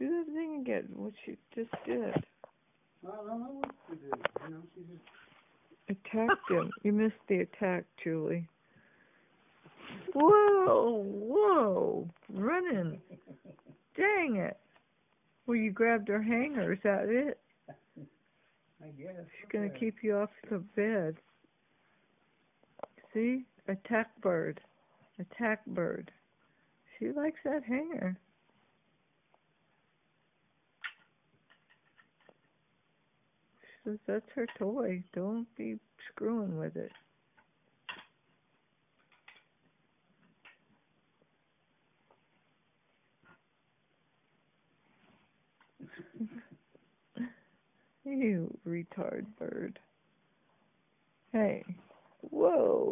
Do that thing again, what you just did. I don't know what she did. You know, she just... Attacked him. You missed the attack, Julie. Whoa, whoa, running. Dang it. Well, you grabbed her hanger, is that it? I guess. She's going to keep you off the bed. See? Attack bird. Attack bird. She likes that hanger. She says that's her toy. Don't be screwing with it. You retard bird. Hey. Whoa.